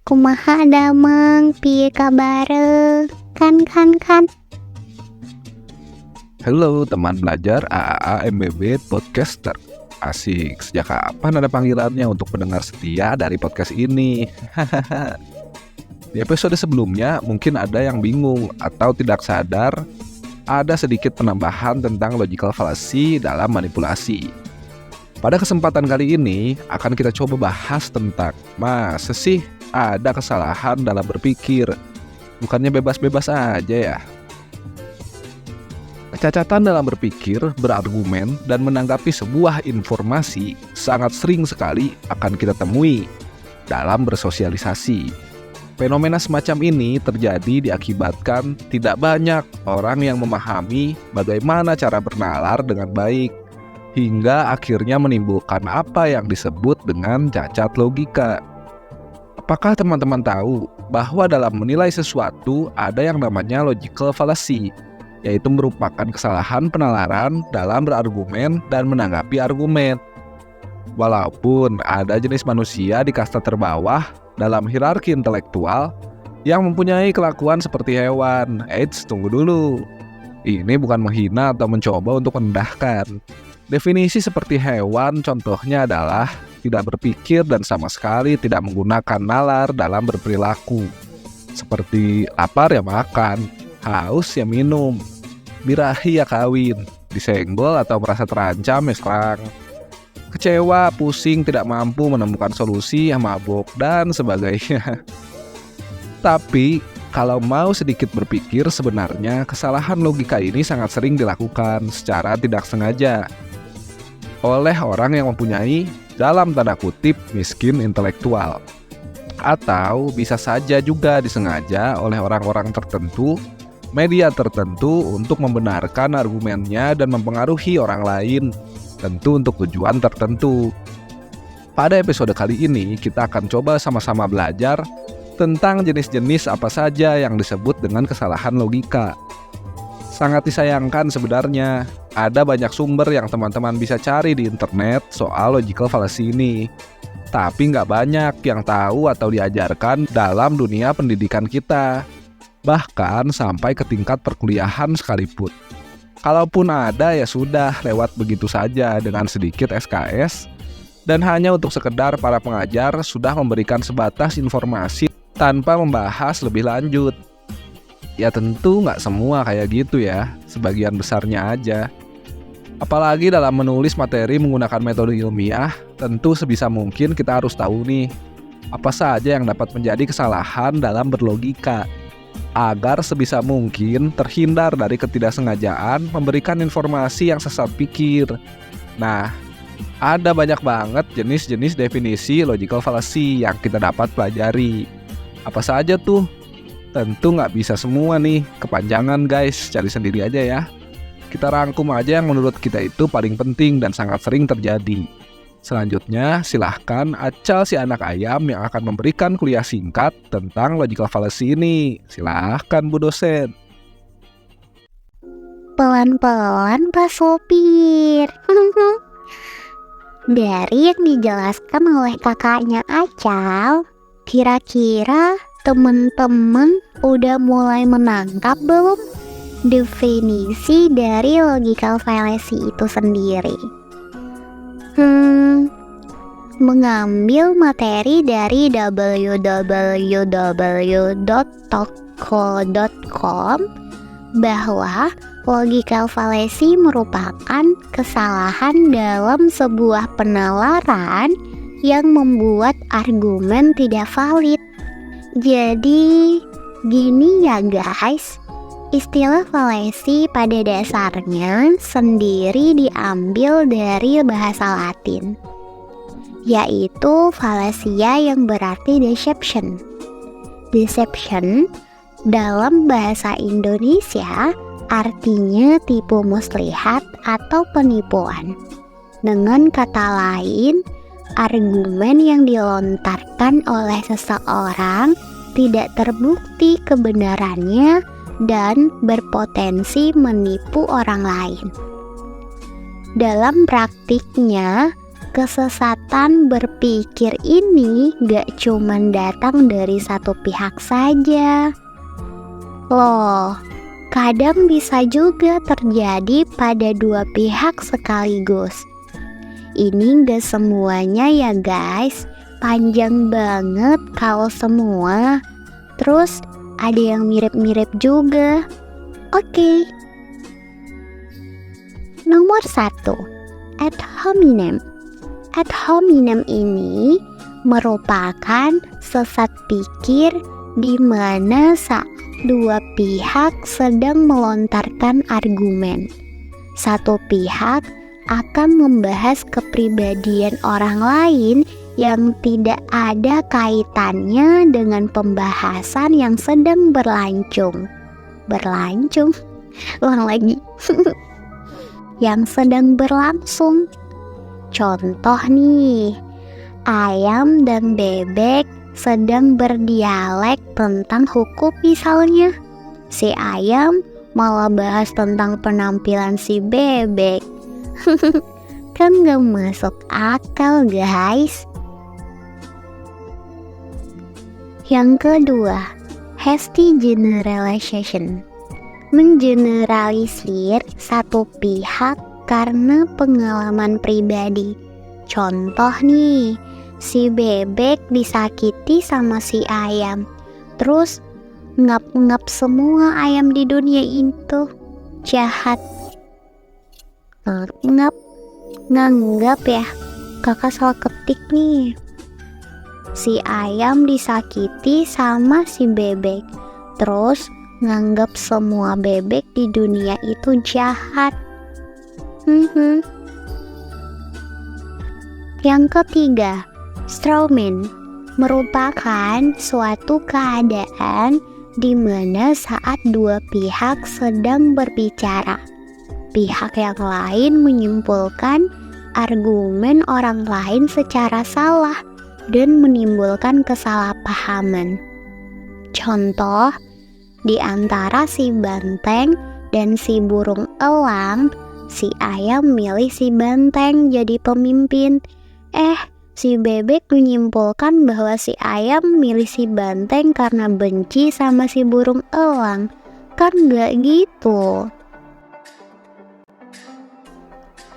Kumaha damang, piye kabare? Kan. Halo teman belajar AAA MBB Podcaster. Asik, sejak kapan ada panggilannya untuk pendengar setia dari podcast ini? Di episode sebelumnya mungkin ada yang bingung atau tidak sadar ada sedikit penambahan tentang logical fallacy dalam manipulasi. Pada kesempatan kali ini akan kita coba bahas tentang masa sih ada kesalahan dalam berpikir? Bukannya bebas-bebas aja ya? Kecacatan dalam berpikir, berargumen, dan menanggapi sebuah informasi sangat sering sekali akan kita temui dalam bersosialisasi. Fenomena semacam ini terjadi diakibatkan tidak banyak orang yang memahami bagaimana cara bernalar dengan baik, hingga akhirnya menimbulkan apa yang disebut dengan cacat logika. Apakah teman-teman tahu bahwa dalam menilai sesuatu ada yang namanya logical fallacy, yaitu merupakan kesalahan penalaran dalam berargumen dan menanggapi argumen. Walaupun ada jenis manusia di kasta terbawah dalam hierarki intelektual yang mempunyai kelakuan seperti hewan. Tunggu dulu. Ini bukan menghina atau mencoba untuk merendahkan. Definisi seperti hewan contohnya adalah tidak berpikir dan sama sekali tidak menggunakan nalar dalam berperilaku. Seperti lapar ya makan, haus ya minum, birahi ya kawin, disenggol atau merasa terancam ya serang, kecewa, pusing, tidak mampu menemukan solusi ya mabuk, dan sebagainya. Tapi kalau mau sedikit berpikir, sebenarnya kesalahan logika ini sangat sering dilakukan secara tidak sengaja oleh orang yang mempunyai dalam tanda kutip miskin intelektual, atau bisa saja juga disengaja oleh orang-orang tertentu, media tertentu untuk membenarkan argumennya dan mempengaruhi orang lain, tentu untuk tujuan tertentu. Pada episode kali ini kita akan coba sama-sama belajar tentang jenis-jenis apa saja yang disebut dengan kesalahan logika. Sangat disayangkan sebenarnya, ada banyak sumber yang teman-teman bisa cari di internet soal logical fallacy ini. Tapi nggak banyak yang tahu atau diajarkan dalam dunia pendidikan kita. Bahkan sampai ke tingkat perkuliahan sekalipun. Kalaupun ada ya sudah lewat begitu saja dengan sedikit SKS. Dan hanya untuk sekedar para pengajar sudah memberikan sebatas informasi tanpa membahas lebih lanjut. Ya tentu nggak semua kayak gitu ya, sebagian besarnya aja. Apalagi dalam menulis materi menggunakan metode ilmiah, tentu sebisa mungkin kita harus tahu nih, apa saja yang dapat menjadi kesalahan dalam berlogika, agar sebisa mungkin terhindar dari ketidaksengajaan memberikan informasi yang sesat pikir. Nah, ada banyak banget jenis-jenis definisi logical fallacy yang kita dapat pelajari. Apa saja tuh? Tentu nggak bisa semua nih, kepanjangan guys, cari sendiri aja ya. Kita rangkum aja yang menurut kita itu paling penting dan sangat sering terjadi. Selanjutnya, silahkan Acal si anak ayam yang akan memberikan kuliah singkat tentang logical fallacy ini. Silahkan Bu dosen. Pelan-pelan Pak Sopir. Dari yang dijelaskan oleh kakaknya Acal, kira-kira teman-teman udah mulai menangkap belum definisi dari logical fallacy itu sendiri? Mengambil materi dari www.toko.com bahwa logical fallacy merupakan kesalahan dalam sebuah penalaran yang membuat argumen tidak valid. Jadi gini ya guys, istilah fallacy pada dasarnya sendiri diambil dari bahasa Latin, yaitu fallacia yang berarti deception. Deception dalam bahasa Indonesia artinya tipu muslihat atau penipuan. Dengan kata lain, argumen yang dilontarkan oleh seseorang tidak terbukti kebenarannya dan berpotensi menipu orang lain. Dalam praktiknya, Kesesatan berpikir ini gak cuman datang dari satu pihak saja. Loh, kadang bisa juga terjadi pada dua pihak sekaligus. Ini gak semuanya ya guys, panjang banget kalau semua. Terus ada yang mirip-mirip juga. Oke. Nomor 1, ad hominem. Ad hominem ini merupakan sesat pikir di mana saat dua pihak sedang melontarkan argumen. Satu pihak akan membahas kepribadian orang lain yang tidak ada kaitannya dengan pembahasan yang sedang berlangsung. Ulang lagi. Yang sedang berlangsung. Contoh nih, ayam dan bebek sedang berdialek tentang hukum misalnya. Si ayam malah bahas tentang penampilan si bebek. Kan gak masuk akal guys. Yang kedua, hasty generalization. Mengeneralisir satu pihak karena pengalaman pribadi. Contoh nih, si bebek disakiti sama si ayam, terus ngap-ngap semua ayam di dunia itu jahat. Nganggap ya, kakak salah ketik nih. Si ayam disakiti sama si bebek, terus nganggap semua bebek di dunia itu jahat. Yang ketiga, strawman merupakan suatu keadaan di mana saat dua pihak sedang berbicara, pihak yang lain menyimpulkan argumen orang lain secara salah dan menimbulkan kesalahpahaman. Contoh, di antara si banteng dan si burung elang, si ayam milih si banteng jadi pemimpin. Si bebek menyimpulkan bahwa si ayam milih si banteng karena benci sama si burung elang. Kan gak gitu.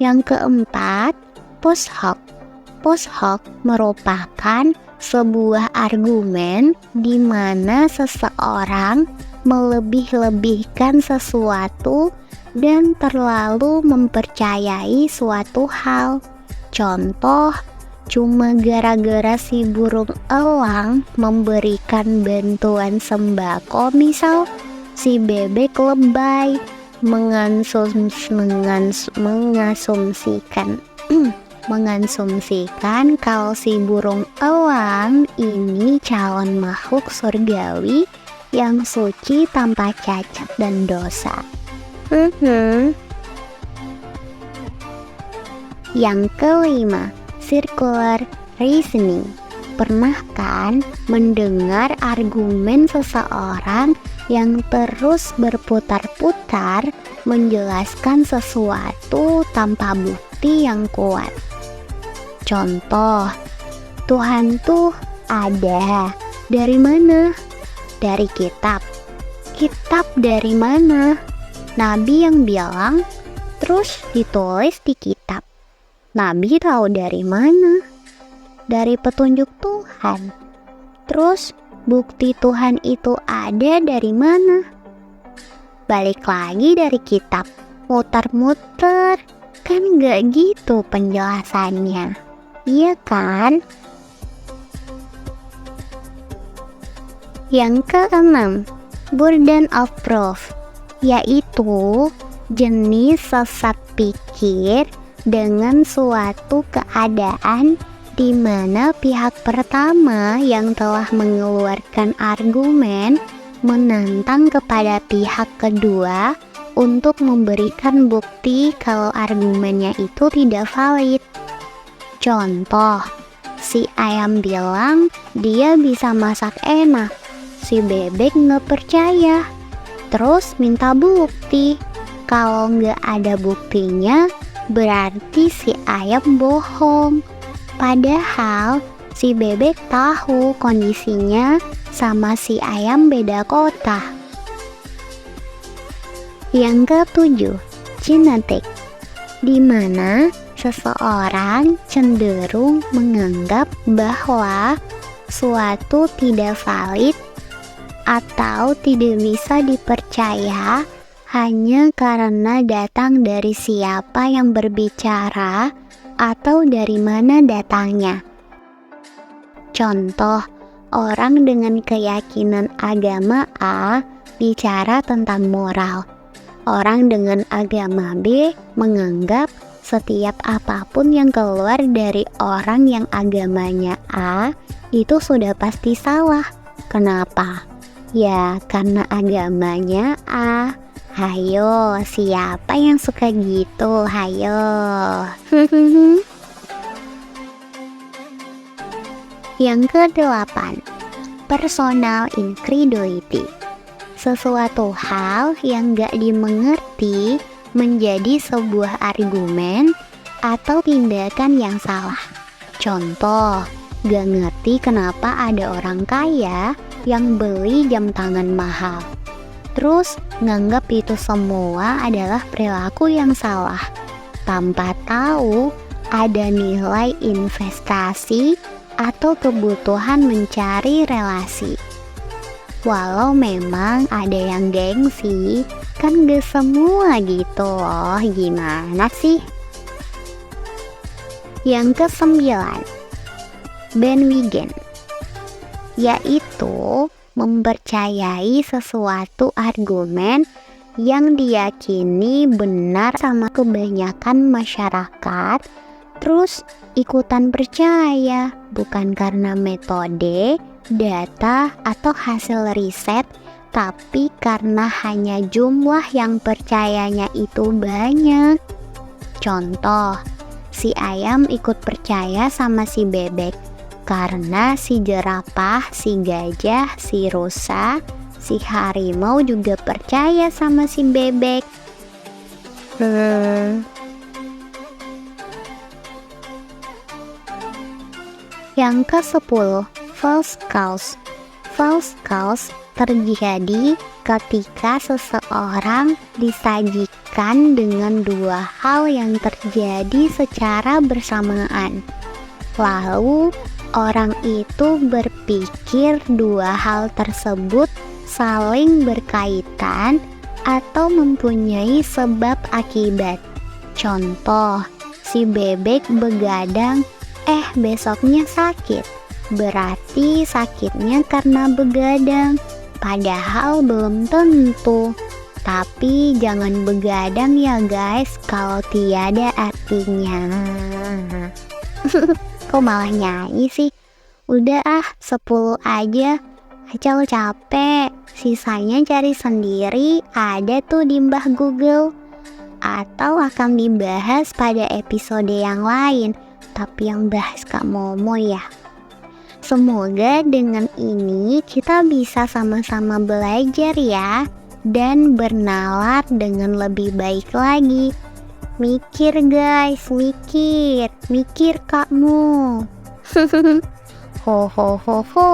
Yang keempat, post hoc. Post hoc merupakan sebuah argumen di mana seseorang melebih-lebihkan sesuatu dan terlalu mempercayai suatu hal. Contoh, cuma gara-gara si burung elang memberikan bantuan sembako misal, si bebek lebay mengasumsikan kalau si burung elang ini calon makhluk surgawi yang suci tanpa cacat dan dosa. Yang kelima, circular reasoning. Pernah kan mendengar argumen seseorang yang terus berputar-putar menjelaskan sesuatu tanpa bukti yang kuat? Contoh, Tuhan tuh ada. Dari mana? Dari kitab. Kitab dari mana? Nabi yang bilang, terus ditulis di kitab. Nabi tahu dari mana? Dari petunjuk Tuhan. Terus bukti Tuhan itu ada dari mana? Balik lagi dari kitab. Muter-muter. Kan gak gitu penjelasannya. Iya kan? Yang keenam, burden of proof, yaitu jenis sesat pikir dengan suatu keadaan di mana pihak pertama yang telah mengeluarkan argumen menantang kepada pihak kedua untuk memberikan bukti kalau argumennya itu tidak valid. Contoh, si ayam bilang dia bisa masak enak, si bebek nggak percaya, terus minta bukti. Kalau nggak ada buktinya, berarti si ayam bohong. Padahal si bebek tahu kondisinya sama si ayam beda kota. Yang ketujuh, genetik, di mana seseorang cenderung menganggap bahwa suatu tidak valid atau tidak bisa dipercaya hanya karena datang dari siapa yang berbicara atau dari mana datangnya. Contoh, orang dengan keyakinan agama A bicara tentang moral. Orang dengan agama B menganggap setiap apapun yang keluar dari orang yang agamanya A itu sudah pasti salah. Kenapa? Ya, karena agamanya A. Hayo, siapa yang suka gitu? Hayo. Yang ke-8, personal incredulity. Sesuatu hal yang gak dimengerti menjadi sebuah argumen atau tindakan yang salah. Contoh, gak ngerti kenapa ada orang kaya yang beli jam tangan mahal, terus nganggap itu semua adalah perilaku yang salah, tanpa tahu ada nilai investasi atau kebutuhan mencari relasi. Walau memang ada yang gengsi, kan gak semua gitu loh, gimana sih? Yang ke-9, bandwagon, yaitu mempercayai sesuatu argumen yang diyakini benar sama kebanyakan masyarakat, terus ikutan percaya bukan karena metode, data, atau hasil riset, tapi karena hanya jumlah yang percayanya itu banyak. Contoh, si ayam ikut percaya sama si bebek karena si jerapah, si gajah, si rusa, si harimau juga percaya sama si bebek. Yang ke-10, false cause. False cause terjadi ketika seseorang disajikan dengan dua hal yang terjadi secara bersamaan. Lalu orang itu berpikir dua hal tersebut saling berkaitan atau mempunyai sebab akibat. Contoh, si bebek begadang, besoknya sakit. Berarti sakitnya karena begadang, padahal belum tentu. Tapi jangan begadang ya guys, kalau tiada artinya. Kok malah nyanyi sih? Udah 10 aja, Acel capek. Sisanya cari sendiri, ada tuh di Mbah Google. Atau akan dibahas pada episode yang lain, tapi yang bahas Kak Momo ya. Semoga dengan ini kita bisa sama-sama belajar ya, dan bernalar dengan lebih baik lagi. Mikir guys, mikir Kakmu. Ho ho ho ho.